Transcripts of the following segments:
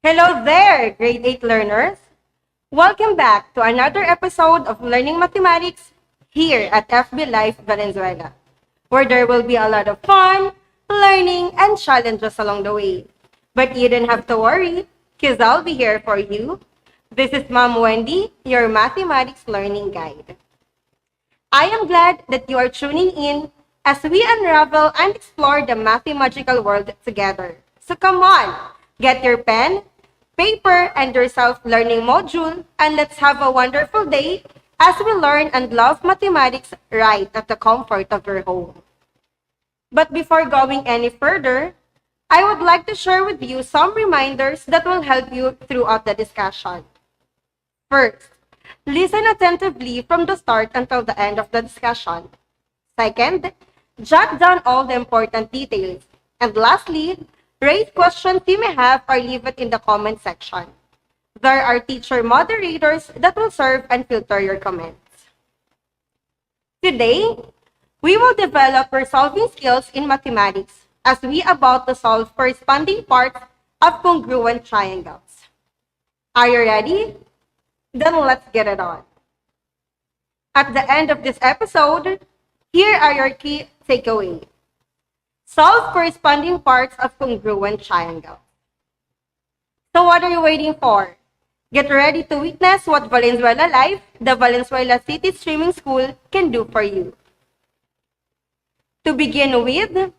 Hello there, grade 8 learners. Welcome back to another episode of Learning Mathematics here at FB Life Valenzuela, where there will be a lot of fun, learning, and challenges along the way. But you don't have to worry, because I'll be here for you. This is Mom Wendy, your mathematics learning guide. I am glad that you are tuning in as we unravel and explore the mathematical world together. So come on, get your pen, paper, and your self-learning module, and let's have a wonderful day as we learn and love mathematics right at the comfort of your home. But before going any further, I would like to share with you some reminders that will help you throughout the discussion. First, listen attentively from the start until the end of the discussion. Second, jot down all the important details. And lastly, raise questions you may have or leave it in the comment section. There are teacher moderators that will serve and filter your comments. Today, we will develop our solving skills in mathematics as we about to solve corresponding parts of congruent triangles. Are you ready? Then let's get it on. At the end of this episode, here are your key takeaways. Solve corresponding parts of congruent triangle. So what are you waiting for? Get ready to witness what Valenzuela Life, the Valenzuela City Streaming School, can do for you. To begin with,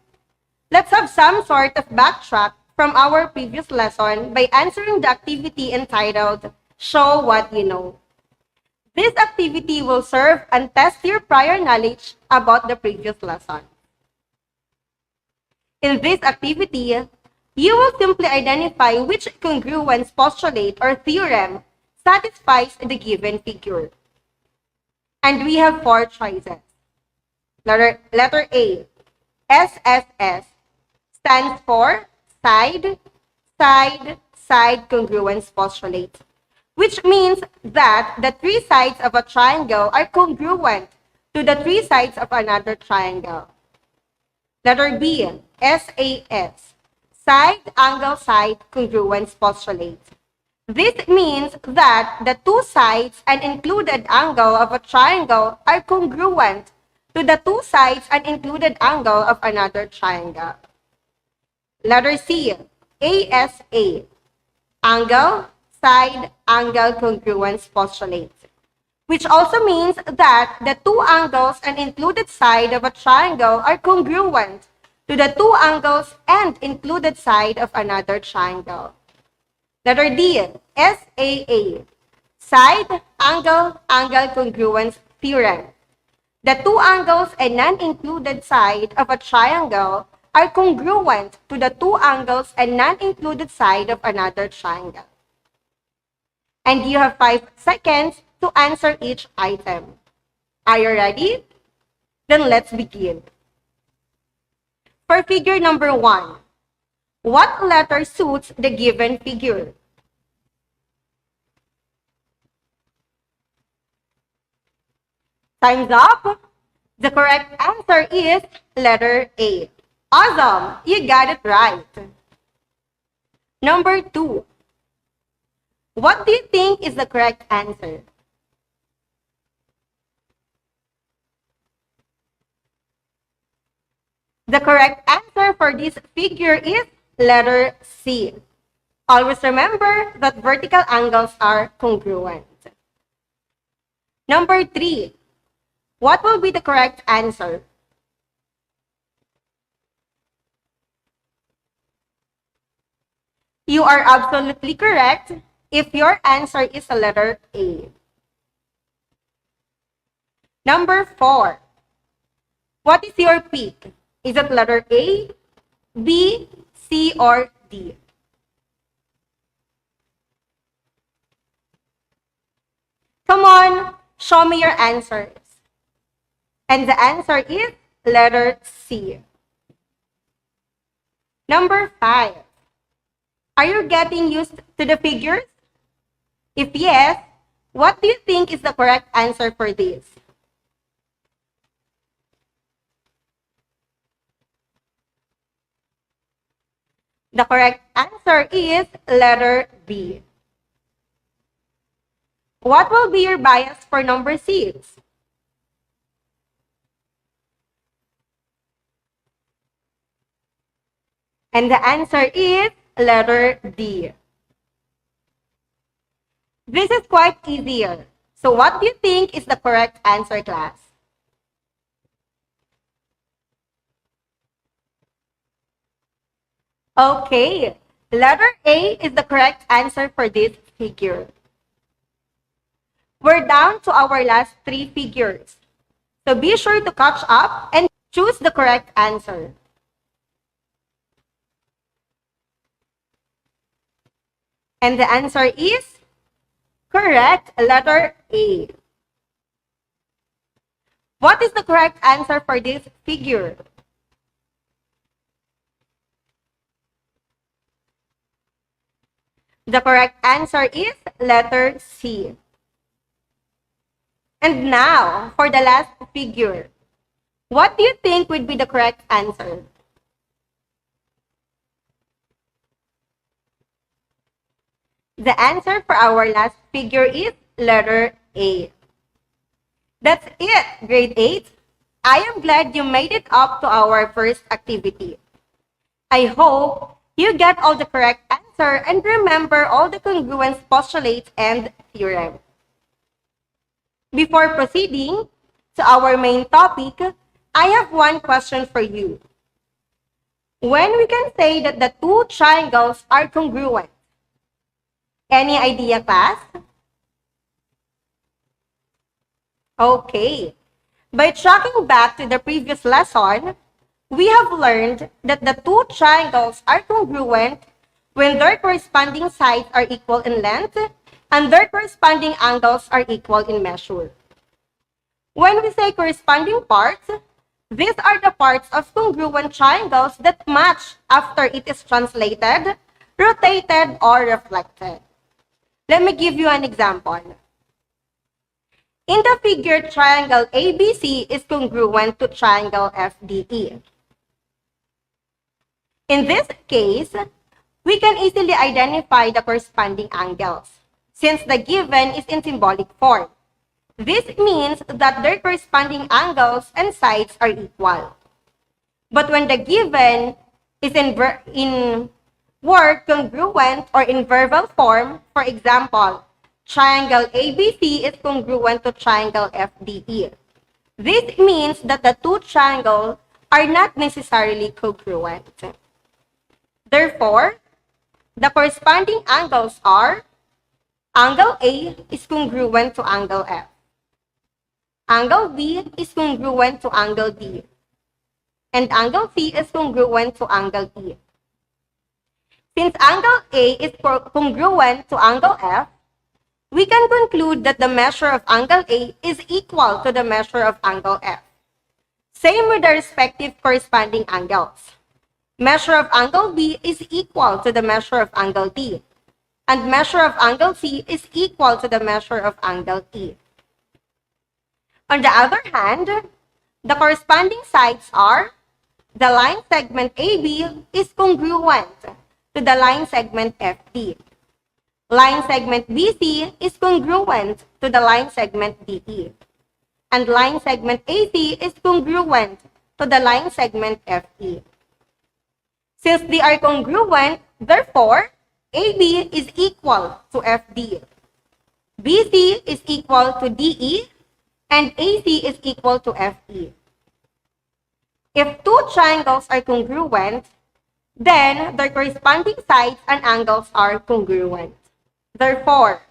let's have some sort of backtrack from our previous lesson by answering the activity entitled Show What You Know. This activity will serve and test your prior knowledge about the previous lesson. In this activity, you will simply identify which congruence postulate or theorem satisfies the given figure. And we have four choices. Letter A, SSS, stands for side, side, side congruence postulate, which means that the three sides of a triangle are congruent to the three sides of another triangle. Letter B, SAS, side angle side congruence postulate. This means that the two sides and included angle of a triangle are congruent to the two sides and included angle of another triangle. Letter C, ASA, angle side angle congruence postulate, which also means that the two angles and included side of a triangle are congruent to the two angles and included side of another triangle. Letter D, SAA, side angle angle congruence theorem. The two angles and non-included side of a triangle are congruent to the two angles and non-included side of another triangle. And you have 5 seconds to answer each item. Are you ready? Then let's begin. For figure number 1, what letter suits the given figure? Time's up. The correct answer is letter A. Awesome! You got it right. Number 2. What do you think is the correct answer? The correct answer for this figure is letter C. Always remember that vertical angles are congruent. Number 3. What will be the correct answer? You are absolutely correct if your answer is a letter A. Number 4. What is your pick? Is it letter A, B, C, or D? Come on, show me your answers. And the answer is letter C. Number 5. Are you getting used to the figures? If yes, what do you think is the correct answer for this? The correct answer answer is letter B. What will be your bias for number 6? And the answer is letter D. This is quite easier. So what do you think is the correct answer, class? Okay, letter A is the correct answer for this figure. We're down to our last 3 figures. So be sure to catch up and choose the correct answer. And the answer is correct, letter A. What is the correct answer for this figure? The correct answer is letter C. And now, for the last figure, what do you think would be the correct answer? The answer for our last figure is letter A. That's it, grade 8. I am glad you made it up to our first activity. I hope you get all the correct answer and remember all the congruence postulates and theorem. Before proceeding to our main topic, I have one question for you. When we can say that the 2 triangles are congruent? Any idea, class? Okay. By tracking back to the previous lesson, we have learned that the 2 triangles are congruent when their corresponding sides are equal in length and their corresponding angles are equal in measure. When we say corresponding parts, these are the parts of congruent triangles that match after it is translated, rotated, or reflected. Let me give you an example. In the figure, triangle ABC is congruent to triangle FDE. In this case, we can easily identify the corresponding angles, since the given is in symbolic form. This means that their corresponding angles and sides are equal. But when the given is in word congruent or in verbal form, for example, triangle ABC is congruent to triangle FDE. This means that the 2 triangles are not necessarily congruent. Therefore, the corresponding angles are angle A is congruent to angle F. Angle B is congruent to angle D. And angle C is congruent to angle E. Since angle A is congruent to angle F, we can conclude that the measure of angle A is equal to the measure of angle F. Same with the respective corresponding angles. Measure of angle B is equal to the measure of angle D, and measure of angle C is equal to the measure of angle E. On the other hand, the corresponding sides are the line segment AB is congruent to the line segment FD. Line segment BC is congruent to the line segment DE. And line segment AC is congruent to the line segment FE. Since they are congruent, therefore, AB is equal to FD. BC is equal to DE, and AC is equal to FE. If 2 triangles are congruent, then their corresponding sides and angles are congruent. Therefore,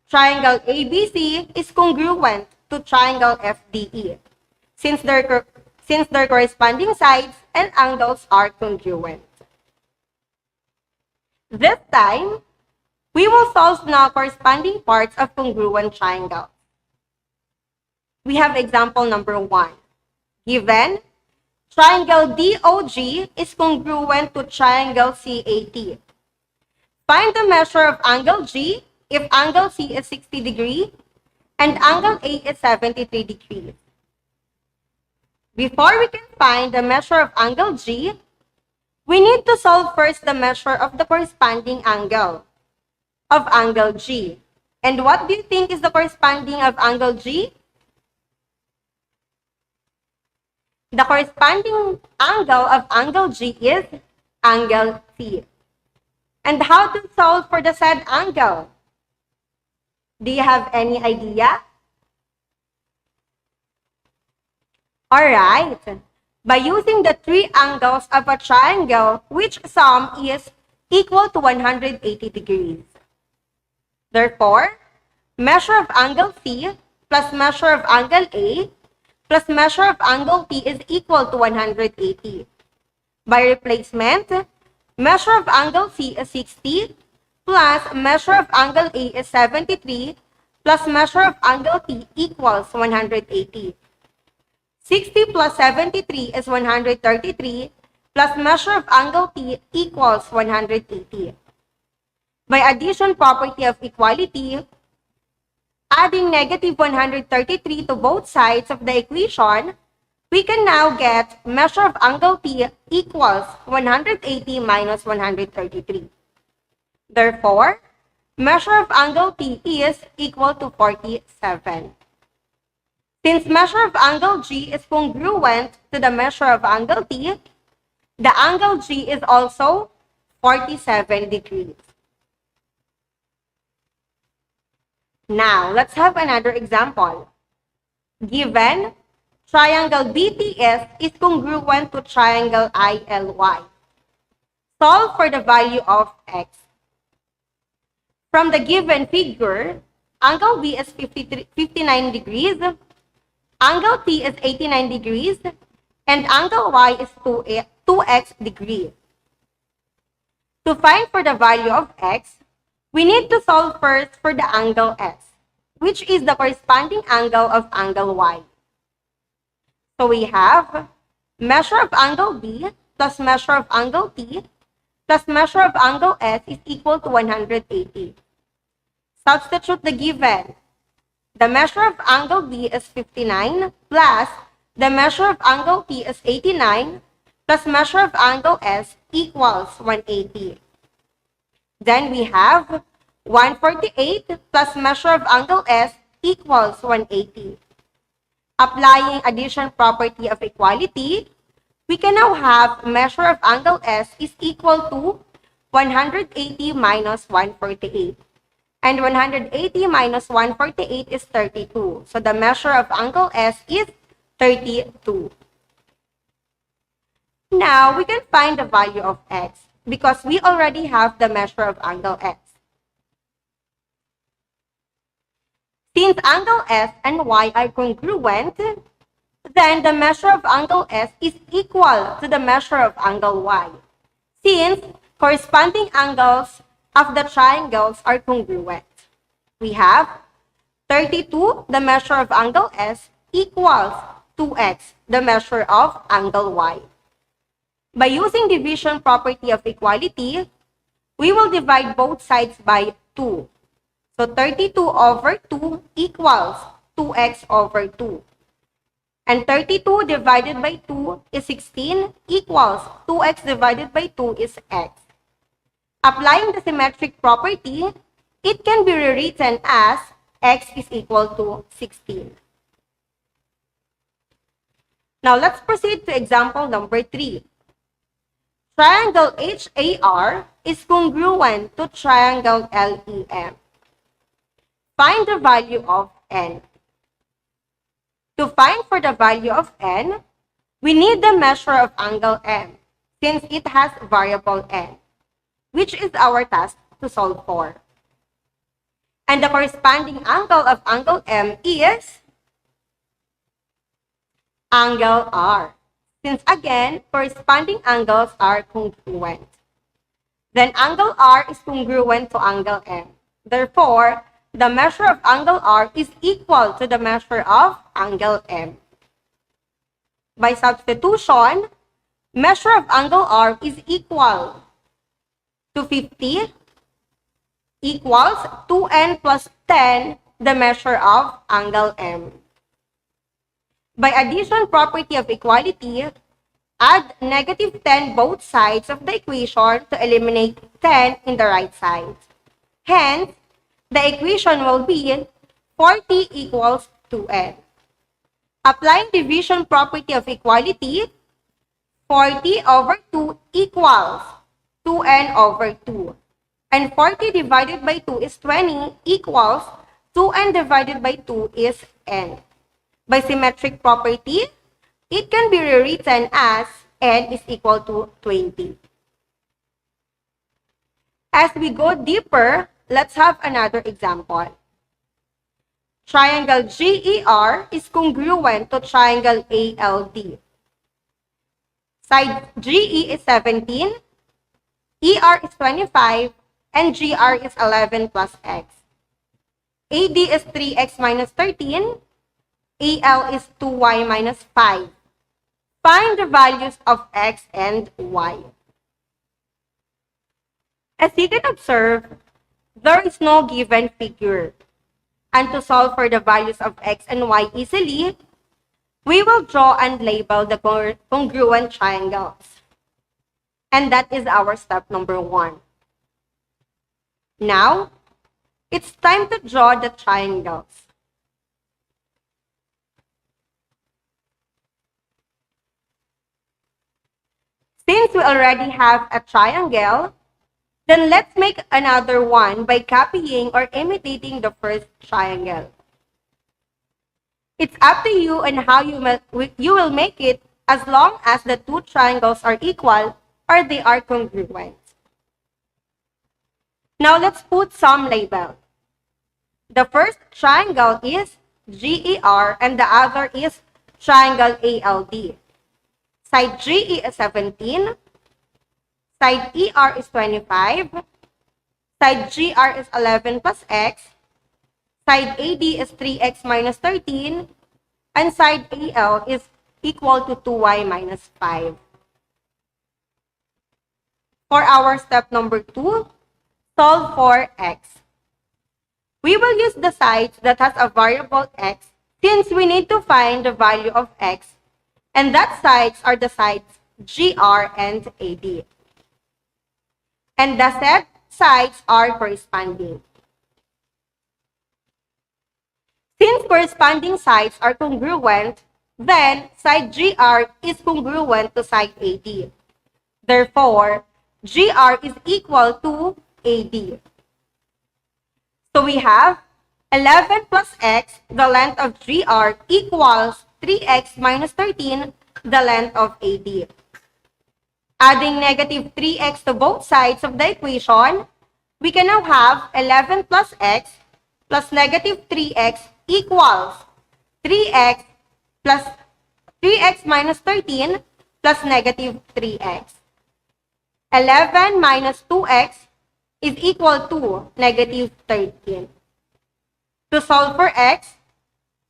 triangle ABC is congruent to triangle FDE, since their corresponding sides and angles are congruent. This time, we will solve now corresponding parts of congruent triangles. We have example number 1. Given, triangle DOG is congruent to triangle CAT. Find the measure of angle G if angle C is 60 degrees and angle A is 73 degrees. Before we can find the measure of angle G, We need to solve first the measure of the corresponding angle of angle G. And what do you think is the corresponding of angle G? The corresponding angle of angle G is angle T. And how to solve for the said angle? Do you have any idea? Alright. By using the three angles of a triangle, which sum is equal to 180 degrees. Therefore, measure of angle C plus measure of angle A plus measure of angle T is equal to 180. By replacement, measure of angle C is 60 plus measure of angle A is 73 plus measure of angle T equals 180. 60 plus 73 is 133 plus measure of angle T equals 180. By addition property of equality, adding negative 133 to both sides of the equation, we can now get measure of angle T equals 180 minus 133. Therefore, measure of angle T is equal to 47. Since measure of angle G is congruent to the measure of angle T, the angle G is also 47 degrees. Now, let's have another example. Given triangle BTS is congruent to triangle ILY. Solve for the value of x. From the given figure, angle B is 59 degrees, angle T is 89 degrees, and angle Y is 2x degrees. To find for the value of x, we need to solve first for the angle S, which is the corresponding angle of angle Y. So we have measure of angle B plus measure of angle T plus measure of angle S is equal to 180. Substitute the given. The measure of angle B is 59 plus the measure of angle T is 89 plus measure of angle S equals 180. Then we have 148 plus measure of angle S equals 180. Applying addition property of equality, we can now have measure of angle S is equal to 180 minus 148. And 180 minus 148 is 32. So the measure of angle S is 32. Now, we can find the value of x because we already have the measure of angle S. Since angle S and Y are congruent, then the measure of angle S is equal to the measure of angle Y, since corresponding angles of the triangles are congruent. We have 32, the measure of angle S, equals 2x, the measure of angle Y. By using division property of equality, we will divide both sides by 2. So 32 over 2 equals 2x over 2. And 32 divided by 2 is 16 equals 2x divided by 2 is x. Applying the symmetric property, it can be rewritten as x is equal to 16. Now let's proceed to example number 3. Triangle HAR is congruent to triangle LEM. Find the value of n. To find for the value of n, we need the measure of angle m, since it has variable n, which is our task to solve for. And the corresponding angle of angle m is angle R, since again, corresponding angles are congruent. Then angle R is congruent to angle m. Therefore, the measure of angle R is equal to the measure of angle M. By substitution, measure of angle R is equal to 50 equals 2n plus 10, the measure of angle M. By addition property of equality, Add negative 10 both sides of the equation to eliminate 10 in the right side. Hence, the equation will be 40 equals 2n. Applying division property of equality, 40 over 2 equals 2n over 2. And 40 divided by 2 is 20 equals 2n divided by 2 is n. By symmetric property, it can be rewritten as n is equal to 20. As we go deeper, let's have another example. Triangle GER is congruent to triangle ALD. Side GE is 17, ER is 25, and GR is 11 plus x. AD is 3x minus 13, AL is 2y minus 5. Find the values of x and y. As you can observe, there is no given figure. And to solve for the values of x and y easily, we will draw and label the congruent triangles. And that is our step number 1. Now, it's time to draw the triangles. Since we already have a triangle, then let's make another one by copying or imitating the first triangle. It's up to you on how you will make it, as long as the two triangles are equal or they are congruent. Now let's put some label. The first triangle is GER and the other is triangle ALD. Side GE is 17, side ER is 25, side GR is 11 plus x, side AD is 3x minus 13, and side AL is equal to 2y minus 5. For our step number 2, solve for x. We will use the sides that has a variable x since we need to find the value of x, and that sides are the sides GR and AD. And the set sides are corresponding. Since corresponding sides are congruent, then side GR is congruent to side AD. Therefore, GR is equal to AD. So we have 11 plus x, the length of GR, equals 3x minus 13, the length of AD. Adding negative 3x to both sides of the equation, we can now have 11 plus x plus negative 3x equals 3x plus 3x minus 13 plus negative 3x. 11 minus 2x is equal to negative 13. To solve for x,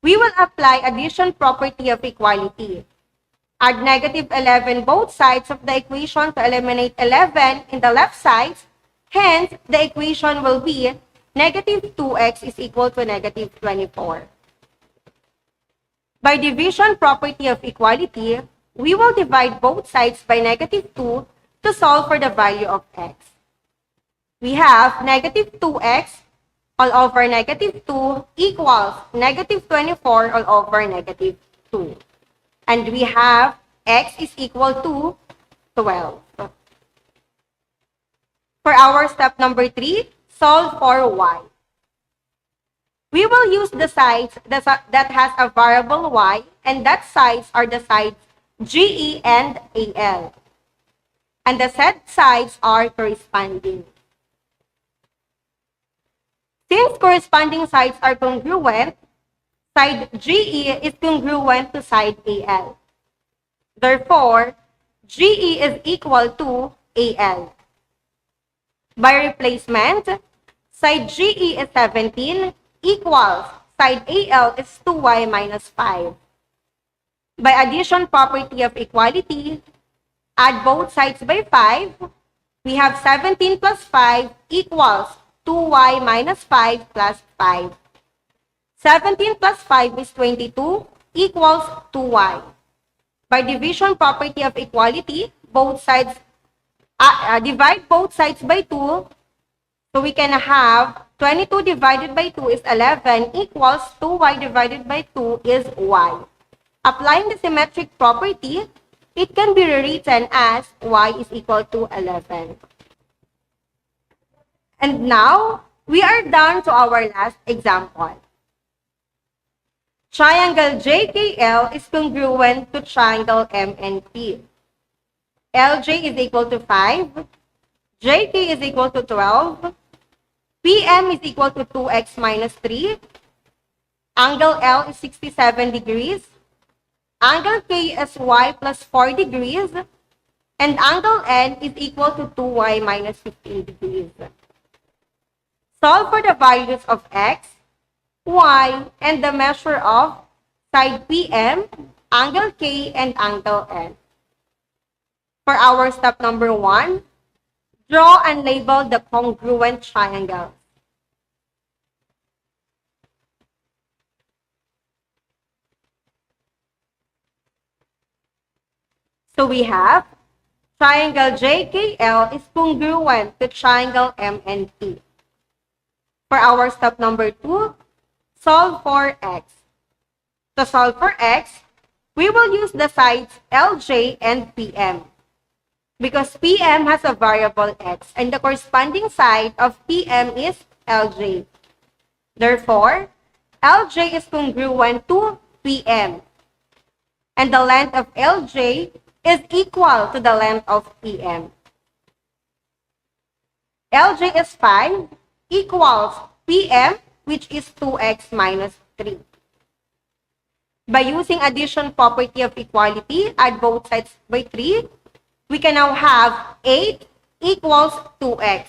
we will apply addition property of equality. Add negative 11 both sides of the equation to eliminate 11 in the left sides. Hence, the equation will be negative 2x is equal to negative 24. By division property of equality, we will divide both sides by negative 2 to solve for the value of x. We have negative 2x all over negative 2 equals negative 24 all over negative 2. And we have x is equal to 12. For our step number 3, solve for y. We will use the sides that has a variable y, and that sides are the sides GE and AL. And the set sides are corresponding. Since corresponding sides are congruent, side GE is congruent to side AL. Therefore, GE is equal to AL. By replacement, side GE is 17 equals side AL is 2y minus 5. By addition property of equality, add both sides by 5. We have 17 plus 5 equals 2y minus 5 plus 5. 17 plus 5 is 22 equals 2y. By division property of equality, both sides divide both sides by 2. So we can have 22 divided by 2 is 11 equals 2y divided by 2 is y. Applying the symmetric property, it can be rewritten as y is equal to 11. And now, we are down to our last example. Triangle JKL is congruent to triangle MNP. LJ is equal to 5, JK is equal to 12, PM is equal to 2x minus 3, angle L is 67 degrees, angle K is y plus 4 degrees, and angle N is equal to 2y minus 15 degrees. Solve for the values of x, y, and the measure of side PM, angle K, and angle N. For our step number 1, draw and label the congruent triangles. So we have triangle JKL is congruent to triangle MNP. For our step number 2, solve for x. To solve for x, we will use the sides LJ and PM. Because PM has a variable x and the corresponding side of PM is LJ. Therefore, LJ is congruent to PM. And the length of LJ is equal to the length of PM. LJ is 5 equals PM, which is 2x minus 3. By using addition property of equality, add both sides by 3, we can now have 8 equals 2x.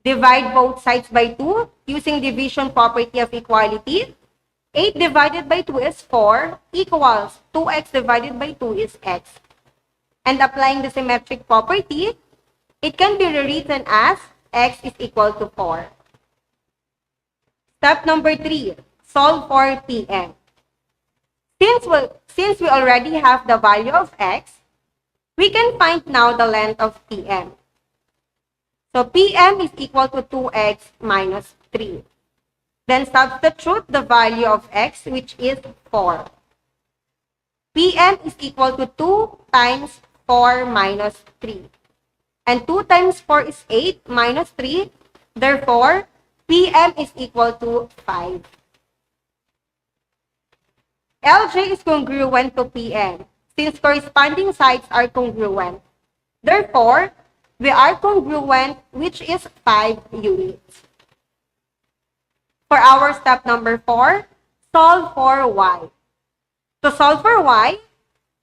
Divide both sides by 2 using division property of equality. 8 divided by 2 is 4 equals 2x divided by 2 is x. And applying the symmetric property, it can be rewritten as x is equal to 4. Step number 3, solve for PM. Since we already have the value of x, we can find now the length of PM. So PM is equal to 2x minus 3. Then substitute the value of x, which is 4. PM is equal to 2 times 4 minus 3. And 2 times 4 is 8 minus 3. Therefore, PM is equal to 5. LJ is congruent to PM since corresponding sides are congruent. Therefore, we are congruent, which is 5 units. For our step number 4, solve for y. To solve for y,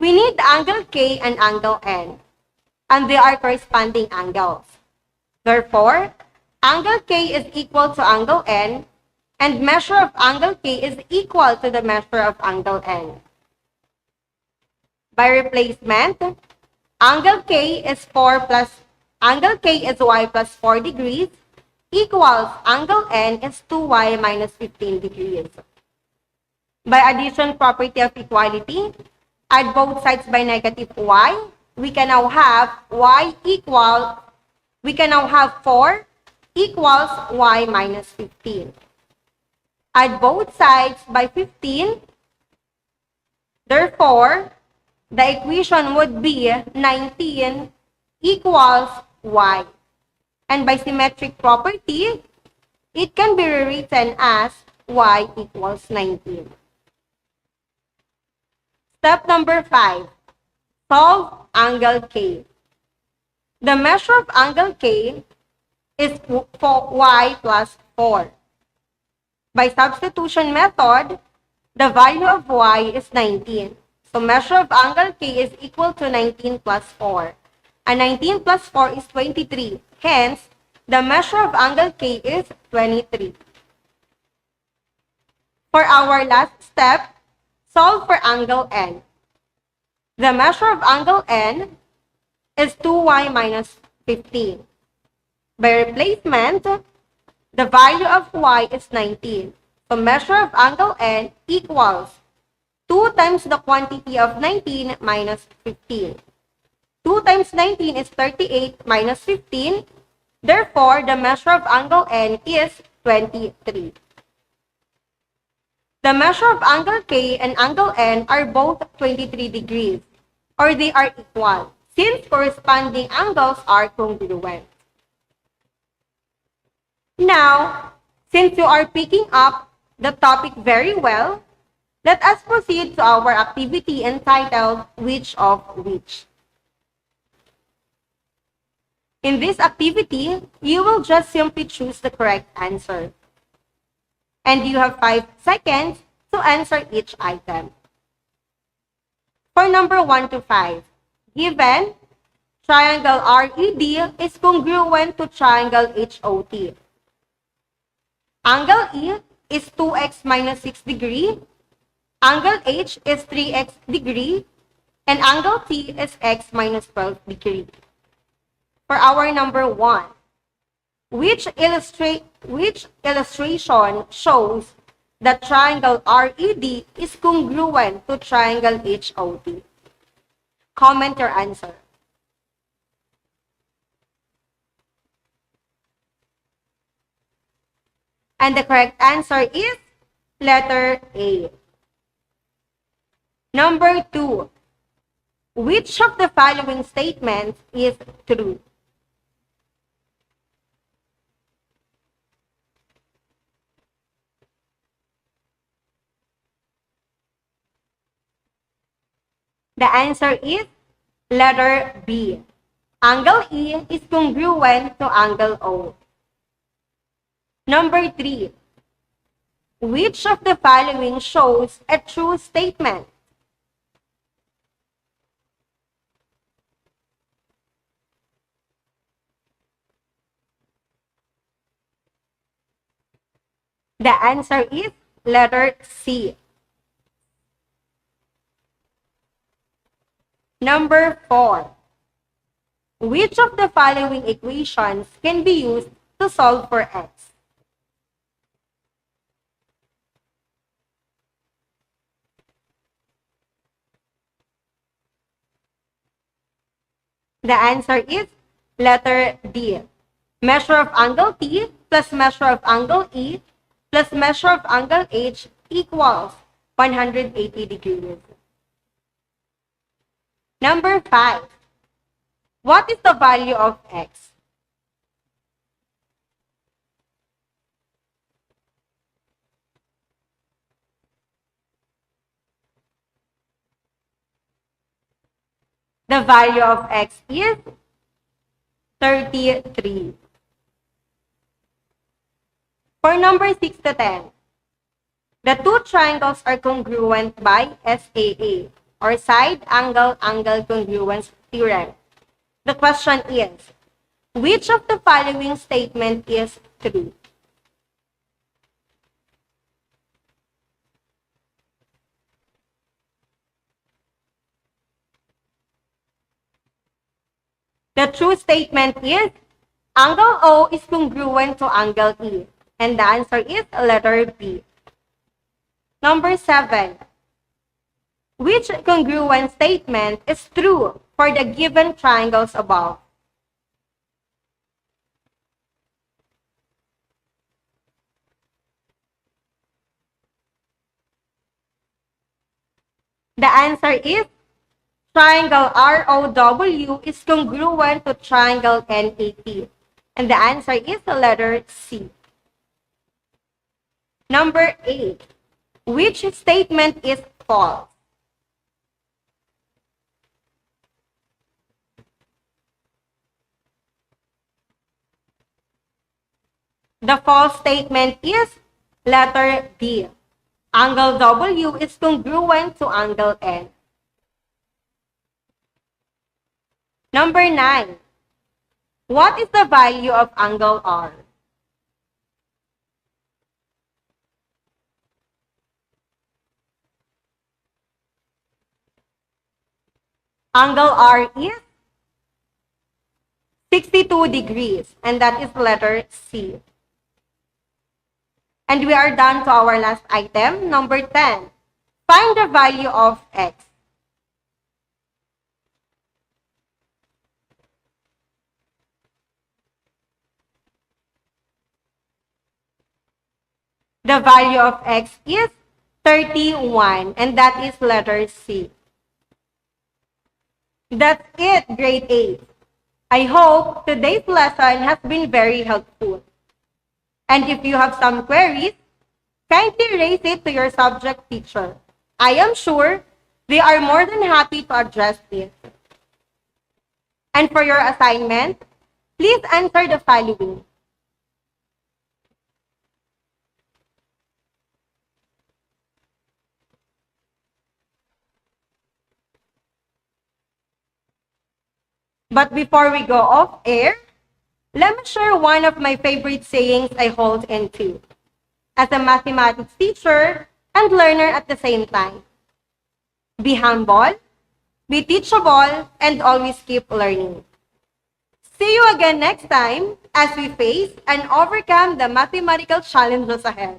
we need angle K and angle N, and they are corresponding angles. Therefore, angle K is equal to angle N, and measure of angle K is equal to the measure of angle N. By replacement, angle K is y plus 4 degrees equals angle N is 2y minus 15 degrees. By addition property of equality, add both sides by negative y. We can now have 4 equals y minus 15. Add both sides by 15. Therefore, the equation would be 19 equals y. And by symmetric property, it can be rewritten as y equals 19. Step number 5, solve angle K. The measure of angle K is y plus 4. By substitution method, the value of y is 19. So measure of angle K is equal to 19 plus 4. And 19 plus 4 is 23. Hence, the measure of angle K is 23. For our last step, solve for angle N. The measure of angle N is 2y minus 15. By replacement, the value of y is 19. So measure of angle N equals 2 times the quantity of 19 minus 15. 2 times 19 is 38 minus 15. Therefore, the measure of angle N is 23. The measure of angle K and angle N are both 23 degrees, or they are equal, since corresponding angles are congruent. Now, since you are picking up the topic very well, let us proceed to our activity entitled Which of Which. In this activity, you will just simply choose the correct answer. And you have 5 seconds to answer each item. For number 1 to 5, given triangle RED is congruent to triangle HOT. Angle E is 2x minus 6 degree, angle H is 3x degree, and angle T is x minus 12 degree. For our number 1, which illustration shows that triangle RED is congruent to triangle HOT? Comment your answer. And the correct answer is letter A. Number 2, which of the following statements is true? The answer is letter B. Angle E is congruent to angle O. Number 3. Which of the following shows a true statement? The answer is letter C. Number 4. Which of the following equations can be used to solve for x? The answer is letter D. Measure of angle T plus measure of angle E plus measure of angle H equals 180 degrees. Number 5. What is the value of x? The value of x is 33. For number 6 to 10, the two triangles are congruent by SAA, or side angle congruence theorem. The question is, which of the following statement is true? The true statement is angle O is congruent to angle E, and the answer is letter B. Number 7. Which congruent statement is true for the given triangles above? The answer is triangle ROW is congruent to triangle NAT, and the answer is the letter C. Number 8. Which statement is false? The false statement is letter D. Angle W is congruent to angle N. Number 9. What is the value of angle R? Angle R is 62 degrees, and that is letter C. And we are done to our last item, number 10. Find the value of x. The value of x is 31, and that is letter C. That's it, grade 8. I hope today's lesson has been very helpful. And if you have some queries, kindly raise it to your subject teacher. I am sure they are more than happy to address this. And for your assignment, please answer the following. But before we go off air, let me share one of my favorite sayings I hold into as a mathematics teacher and learner at the same time. Be humble, be teachable, and always keep learning. See you again next time as we face and overcome the mathematical challenges ahead.